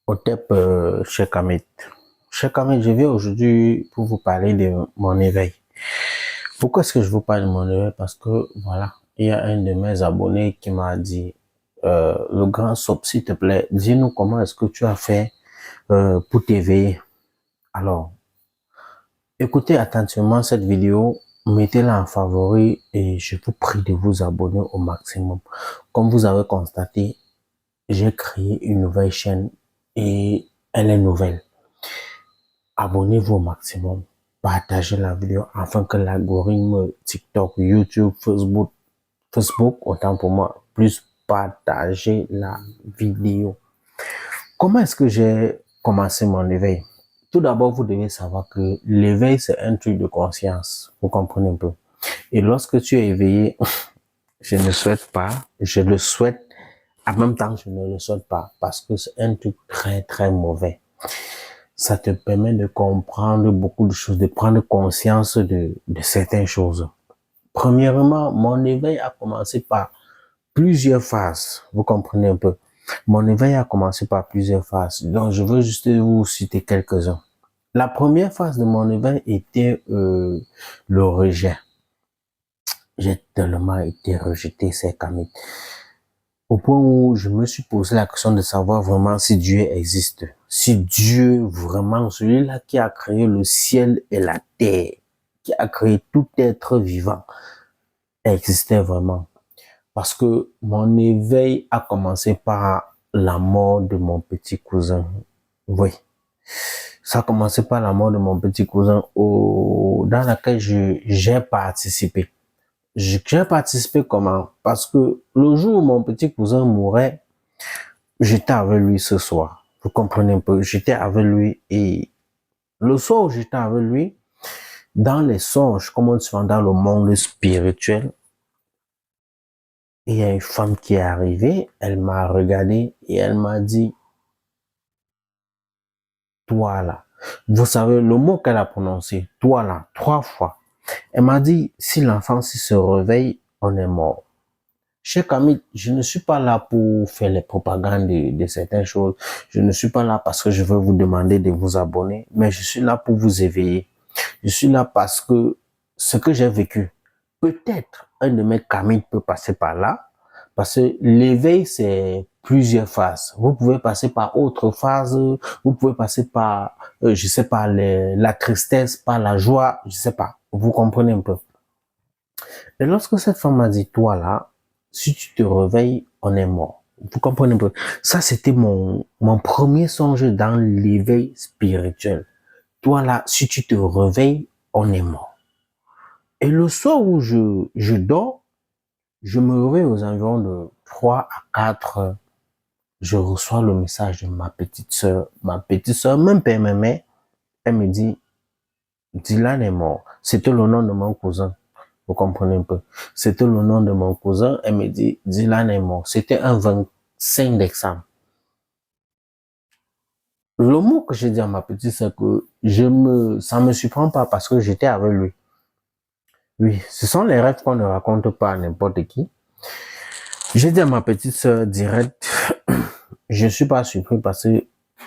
Otep, cher Kamit. Cher Kamit, je viens aujourd'hui pour vous parler de mon éveil. Pourquoi est-ce que je vous parle de mon éveil? Parce que, voilà, il y a un de mes abonnés qui m'a dit, le grand Sop, s'il te plaît, dis-nous comment est-ce que tu as fait pour t'éveiller. Alors, écoutez attentivement cette vidéo, mettez-la en favori et je vous prie de vous abonner au maximum. Comme vous avez constaté, j'ai créé une nouvelle chaîne et elle est nouvelle. Abonnez-vous au maximum, partagez la vidéo afin que l'algorithme TikTok, YouTube, Facebook, autant pour moi, plus partager la vidéo. Comment est-ce que j'ai commencé mon éveil? Tout d'abord, vous devez savoir que l'éveil, c'est un truc de conscience. Vous comprenez un peu? Et lorsque tu es éveillé, je ne souhaite pas, je le souhaite, en même temps, je ne le souhaite pas, parce que c'est un truc très, très mauvais. Ça te permet de comprendre beaucoup de choses, de prendre conscience de certaines choses. Premièrement, mon éveil a commencé par plusieurs phases. Vous comprenez un peu? Mon éveil a commencé par plusieurs phases. Donc, je veux juste vous citer quelques-uns. La première phase de mon éveil était le rejet. J'ai tellement été rejeté, c'est Kamit. Au point où je me suis posé la question de savoir vraiment si Dieu existe. Si Dieu, vraiment, celui-là qui a créé le ciel et la terre, qui a créé tout être vivant, existait vraiment. Parce que mon éveil a commencé par la mort de mon petit cousin. Oui. Ça a commencé par la mort de mon petit cousin dans laquelle j'ai participé. J'ai participé comment? Parce que le jour où mon petit cousin mourait, j'étais avec lui ce soir. Vous comprenez un peu? J'étais avec lui et le soir où j'étais avec lui, dans les songes, comme on dit dans le monde spirituel, il y a une femme qui est arrivée, elle m'a regardé et elle m'a dit, toi là. Vous savez, le mot qu'elle a prononcé, toi là, 3 fois. Elle m'a dit, si l'enfant se réveille, on est mort. Cher Kamit, je ne suis pas là pour faire les propagandes de certaines choses. Je ne suis pas là parce que je veux vous demander de vous abonner, mais je suis là pour vous éveiller. Je suis là parce que ce que j'ai vécu, peut-être un de mes Kamit peut passer par là, parce que l'éveil, c'est plusieurs phases. Vous pouvez passer par autre phase, vous pouvez passer par, je sais pas, la tristesse, par la joie, je sais pas. Vous comprenez un peu. Et lorsque cette femme m'a dit, toi là, si tu te réveilles, on est mort. Vous comprenez un peu. Ça, c'était mon premier songe dans l'éveil spirituel. Toi là, si tu te réveilles, on est mort. Et le soir où je dors, je me réveille aux environs de 3 à 4 heures. Je reçois le message de ma petite sœur. Ma petite sœur, même pas ma mère, elle me dit, Dylan est mort. C'était le nom de mon cousin. Vous comprenez un peu. C'était le nom de mon cousin. Elle me dit, Dylan est mort. C'était un 25 décembre. Le mot que j'ai dit à ma petite, c'est que ça me surprend pas parce que j'étais avec lui. Oui, ce sont les rêves qu'on ne raconte pas à n'importe qui. J'ai dit à ma petite sœur direct, je suis pas surpris parce que,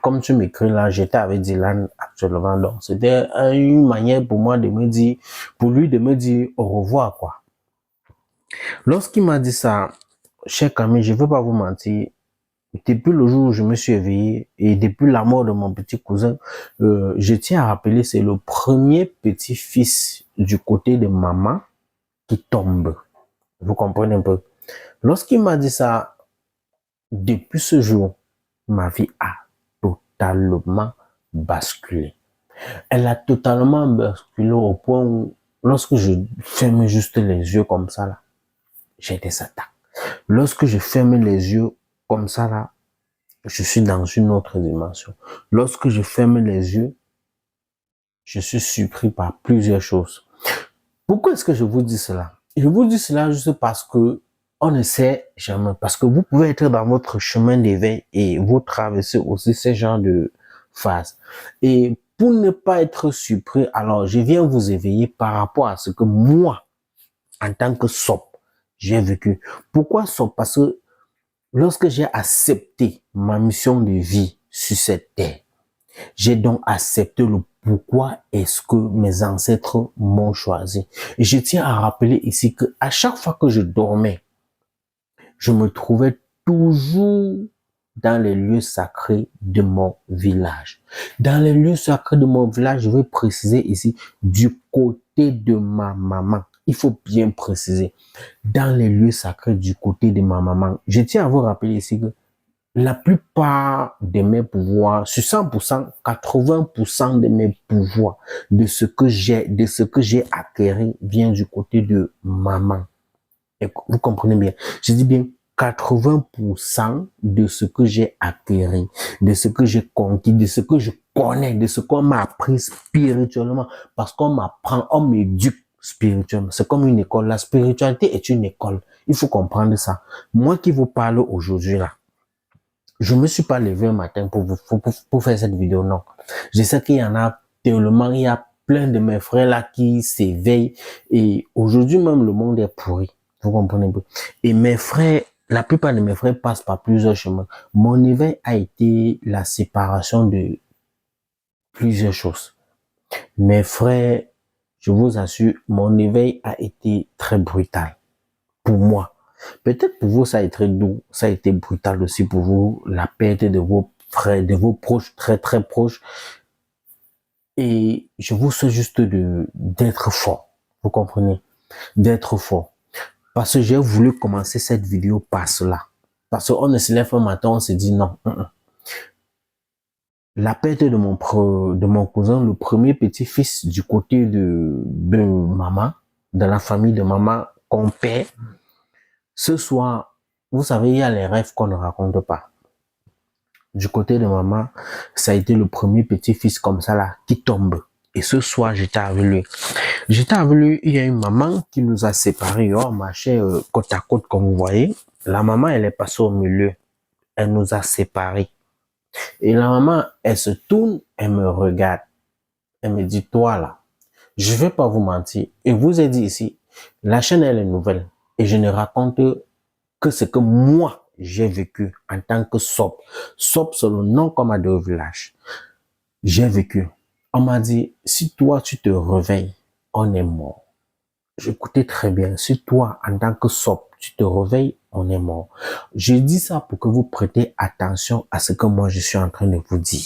comme tu m'écris là, j'étais avec Dylan actuellement. Donc, c'était une manière pour moi de me dire, pour lui de me dire au revoir, quoi. Lorsqu'il m'a dit ça, cher Camille, je veux pas vous mentir, depuis le jour où je me suis éveillé et depuis la mort de mon petit cousin, je tiens à rappeler, c'est le premier petit-fils du côté de maman qui tombe. Vous comprenez un peu? Lorsqu'il m'a dit ça, depuis ce jour, ma vie a totalement basculé. Elle a totalement basculé au point où, lorsque je ferme juste les yeux comme ça, là, j'ai des attaques. Lorsque je ferme les yeux comme ça, là, je suis dans une autre dimension. Lorsque je ferme les yeux, je suis surpris par plusieurs choses. Pourquoi est-ce que je vous dis cela? Je vous dis cela juste parce que on ne sait jamais. Parce que vous pouvez être dans votre chemin d'éveil et vous traversez aussi ce genre de phase. Et pour ne pas être surpris, alors je viens vous éveiller par rapport à ce que moi, en tant que Sop, j'ai vécu. Pourquoi Sop? Parce que lorsque j'ai accepté ma mission de vie sur cette terre. J'ai donc accepté le pourquoi est-ce que mes ancêtres m'ont choisi. Et je tiens à rappeler ici que à chaque fois que je dormais, je me trouvais toujours dans les lieux sacrés de mon village. Dans les lieux sacrés de mon village, je vais préciser ici, du côté de ma maman. Il faut bien préciser. Dans les lieux sacrés du côté de ma maman. Je tiens à vous rappeler ici que la plupart de mes pouvoirs, sur 100%, 80% de mes pouvoirs, de ce que j'ai acquis vient du côté de maman. Et vous comprenez bien. Je dis bien 80% de ce que j'ai acquis, de ce que j'ai conquis, de ce que je connais, de ce qu'on m'a appris spirituellement, parce qu'on m'apprend, on m'éduque spirituellement. C'est comme une école. La spiritualité est une école. Il faut comprendre ça. Moi qui vous parle aujourd'hui là, je me suis pas levé un matin pour faire cette vidéo, non. Je sais qu'il y en a tellement, il y a plein de mes frères là qui s'éveillent et aujourd'hui même le monde est pourri. Vous comprenez un peu? Et mes frères, la plupart de mes frères passent par plusieurs chemins. Mon éveil a été la séparation de plusieurs choses. Mes frères, je vous assure, mon éveil a été très brutal pour moi. Peut-être pour vous, ça a été doux, ça a été brutal aussi pour vous, la perte de vos frères, de vos proches, très très proches. Et je vous souhaite juste d'être fort, vous comprenez? D'être fort. Parce que j'ai voulu commencer cette vidéo par cela. Parce qu'on ne se lève un matin, on se dit non. La perte de mon cousin, le premier petit-fils du côté de maman, de la famille de maman qu'on perd, ce soir, vous savez, il y a les rêves qu'on ne raconte pas. Du côté de maman, ça a été le premier petit-fils comme ça là, qui tombe. Et ce soir, j'étais avec lui. J'étais avec lui, il y a une maman qui nous a séparés. On marchait côte à côte, comme vous voyez. La maman, elle est passée au milieu. Elle nous a séparés. Et la maman, elle se tourne, elle me regarde. Elle me dit, toi là, je vais pas vous mentir. Et vous ai dit ici, la chaîne, elle est nouvelle. Et je ne raconte que ce que moi, j'ai vécu en tant que SOP. SOP, c'est le nom qu'on m'a donné au village. J'ai vécu. On m'a dit, si toi, tu te réveilles, on est mort. J'écoutais très bien. Si toi, en tant que SOP, tu te réveilles, on est mort. Je dis ça pour que vous prêtez attention à ce que moi, je suis en train de vous dire.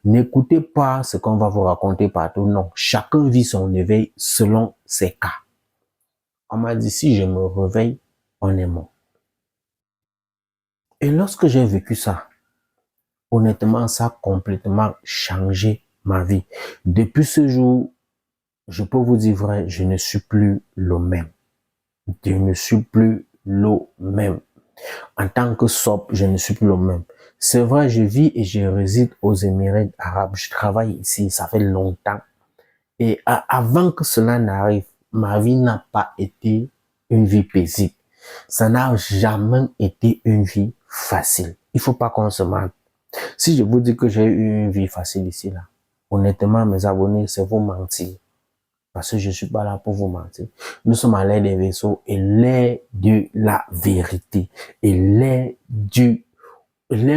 N'écoutez pas ce qu'on va vous raconter partout. Non, chacun vit son éveil selon ses cas. On m'a dit, si je me réveille, on est mort. Et lorsque j'ai vécu ça, honnêtement, ça a complètement changé ma vie. Depuis ce jour, je peux vous dire vrai, je ne suis plus le même. Je ne suis plus le même. En tant que SOP, je ne suis plus le même. C'est vrai, je vis et je réside aux Émirats arabes. Je travaille ici, ça fait longtemps. Et avant que cela n'arrive, ma vie n'a pas été une vie paisible. Ça n'a jamais été une vie facile. Il faut pas qu'on se mente. Si je vous dis que j'ai eu une vie facile ici, là, honnêtement, mes abonnés, c'est vous mentir. Parce que je suis pas là pour vous mentir. Nous sommes à l'ère des vaisseaux et l'ère de la vérité. Et l'ère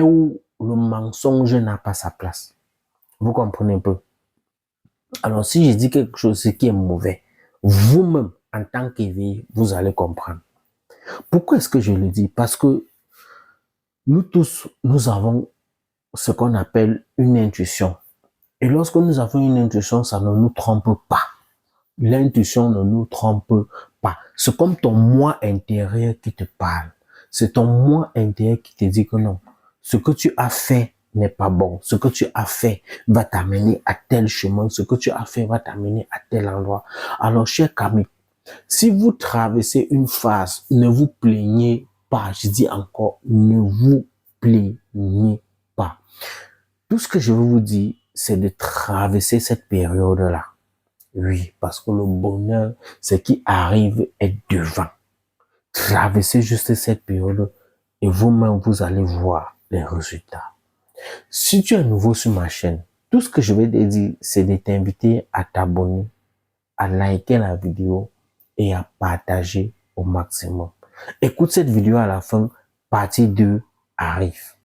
où le mensonge n'a pas sa place. Vous comprenez un peu? Alors, si je dis quelque chose qui est mauvais, vous-même, en tant qu'éveillé, vous allez comprendre. Pourquoi est-ce que je le dis? Parce que nous tous, nous avons ce qu'on appelle une intuition. Et lorsque nous avons une intuition, ça ne nous trompe pas. L'intuition ne nous trompe pas. C'est comme ton moi intérieur qui te parle. C'est ton moi intérieur qui te dit que non. Ce que tu as fait n'est pas bon. Ce que tu as fait va t'amener à tel chemin. Ce que tu as fait va t'amener à tel endroit. Alors, cher Camille, si vous traversez une phase, ne vous plaignez pas. Je dis encore, ne vous plaignez pas. Tout ce que je veux vous dire, c'est de traverser cette période-là. Oui, parce que le bonheur, ce qui arrive est devant. Traversez juste cette période et vous-même, vous allez voir les résultats. Si tu es nouveau sur ma chaîne, tout ce que je vais te dire, c'est de t'inviter à t'abonner, à liker la vidéo et à partager au maximum. Écoute cette vidéo à la fin, partie 2 arrive.